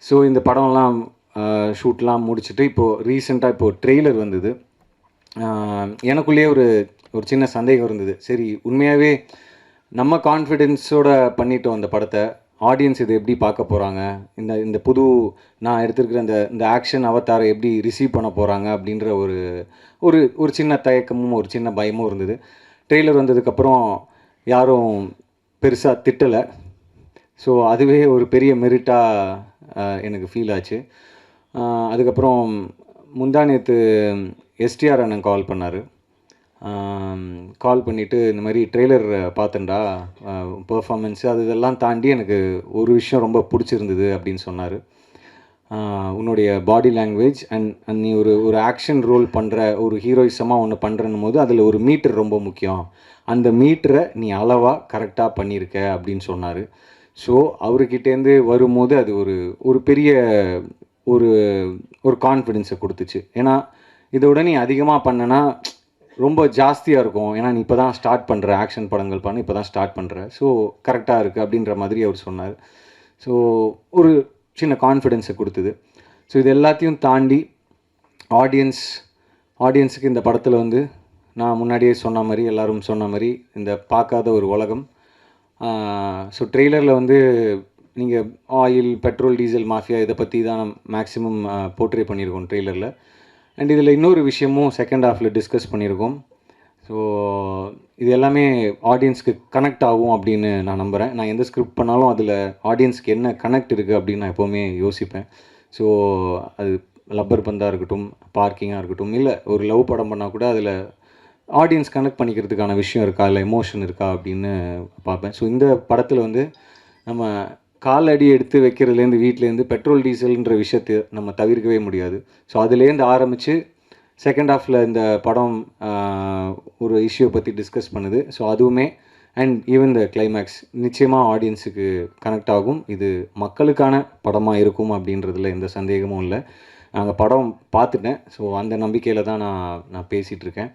So இந்த படம்லாம் ஷூட்லாம் முடிச்சுட்டு இப்போது ரீசெண்டாக இப்போது ட்ரெய்லர் வந்தது. எனக்குள்ளேயே ஒரு ஒரு சின்ன சந்தேகம் இருந்தது. சரி, உண்மையாகவே நம்ம கான்ஃபிடென்ஸோட பண்ணிட்டோம் அந்த படத்தை. ஆடியன்ஸ் இதை எப்படி பார்க்க போகிறாங்க, இந்த இந்த புது நான் எடுத்திருக்கிற இந்த இந்த ஆக்ஷன் அவதாரை எப்படி ரிசீவ் பண்ண போகிறாங்க அப்படின்ற ஒரு ஒரு ஒரு சின்ன தயக்கமும் ஒரு சின்ன பயமும் இருந்தது. ட்ரெய்லர் வந்ததுக்கப்புறம் யாரும் பெருசாக திட்டலை. ஸோ அதுவே ஒரு பெரிய மெரிட்டாக எனக்கு ஃபீல் ஆச்சு. அதுக்கப்புறம் முந்தா நேற்று எஸ்டிஆர் அண்ணன் கால் பண்ணார். கால் பண்ணிவிட்டு இந்த மாதிரி ட்ரெய்லர் பார்த்தேன்டா, பெர்ஃபார்மன்ஸு அது இதெல்லாம் தாண்டி எனக்கு ஒரு விஷயம் ரொம்ப பிடிச்சிருந்தது அப்படின்னு சொன்னார். உன்னுடைய பாடி லாங்குவேஜ் அண்ட் நீ ஒரு ஒரு ஆக்ஷன் ரோல் பண்ணுற, ஒரு ஹீரோயிசமாக ஒன்று பண்ணுறன்னும் போது அதில் ஒரு மீட்டர் ரொம்ப முக்கியம். அந்த மீட்டரை நீ அளவாக கரெக்டாக பண்ணியிருக்க அப்படின்னு சொன்னார். ஸோ அவர்கிட்டேருந்து வரும்போது அது ஒரு ஒரு பெரிய ஒரு ஒரு கான்ஃபிடென்ஸை கொடுத்துச்சு. ஏன்னா இதோட நீ அதிகமாக பண்ணனா ரொம்ப ஜாஸ்தியாக இருக்கும். ஏன்னா நீ இப்போ தான் ஸ்டார்ட் பண்ணுற, ஆக்ஷன் படங்கள் பண்ண இப்போ தான் ஸ்டார்ட் பண்ணுற. ஸோ கரெக்டாக இருக்குது அப்படின்ற மாதிரி அவர் சொன்னார். ஸோ ஒரு சின்ன கான்ஃபிடென்ஸை கொடுத்தது. ஸோ இது எல்லாத்தையும் தாண்டி ஆடியன்ஸுக்கு இந்த படத்தில் வந்து நான் முன்னாடியே சொன்ன மாதிரி, எல்லோரும் சொன்ன மாதிரி, இந்த பார்க்காத ஒரு உலகம். ஸோ ட்ரெய்லரில் வந்து நீங்கள் ஆயில், பெட்ரோல், டீசல் மாஃபியா இதை பற்றி தான் மேக்ஸிமம் போர்ட்ரே பண்ணியிருக்கோம் ட்ரெய்லரில். அண்ட் இதில் இன்னொரு விஷயமும் செகண்ட் ஹாஃபில் டிஸ்கஸ் பண்ணியிருக்கோம். ஸோ இது எல்லாமே ஆடியன்ஸ்க்கு கனெக்ட் ஆகும் அப்படின்னு நான் நம்புகிறேன். நான் எந்த ஸ்கிரிப்ட் பண்ணாலும் அதில் ஆடியன்ஸ்க்கு என்ன கனெக்ட் இருக்குது அப்படின்னு நான் எப்போவுமே யோசிப்பேன். ஸோ அது லப்பர் பந்தாக இருக்கட்டும், பார்க்கிங்காக இருக்கட்டும், இல்லை ஒரு லவ் படம் பண்ணால் கூட அதில் ஆடியன்ஸ் கனெக்ட் பண்ணிக்கிறதுக்கான விஷயம் இருக்கா, இல்லை எமோஷன் இருக்கா அப்படின்னு பார்ப்பேன். ஸோ இந்த படத்தில் வந்து நம்ம காலடி எடுத்து வைக்கிறதுலேருந்து, வீட்டிலேருந்து பெட்ரோல் டீசல்ன்ற விஷயத்தை நம்ம தவிர்க்கவே முடியாது. ஸோ அதுலேருந்து ஆரம்பித்து செகண்ட் ஹாஃபில் இந்த படம் ஒரு இஷ்யூவை பற்றி டிஸ்கஸ் பண்ணுது. ஸோ அதுவுமே அண்ட் ஈவன் த கிளைமேக்ஸ் நிச்சயமாக ஆடியன்ஸுக்கு கனெக்ட் ஆகும். இது மக்களுக்கான படமாக இருக்கும் அப்படின்றதுல எந்த சந்தேகமும் இல்லை. நாங்கள் படம் பார்த்துட்டேன். ஸோ அந்த நம்பிக்கையில் தான் நான் பேசிகிட்ருக்கேன்.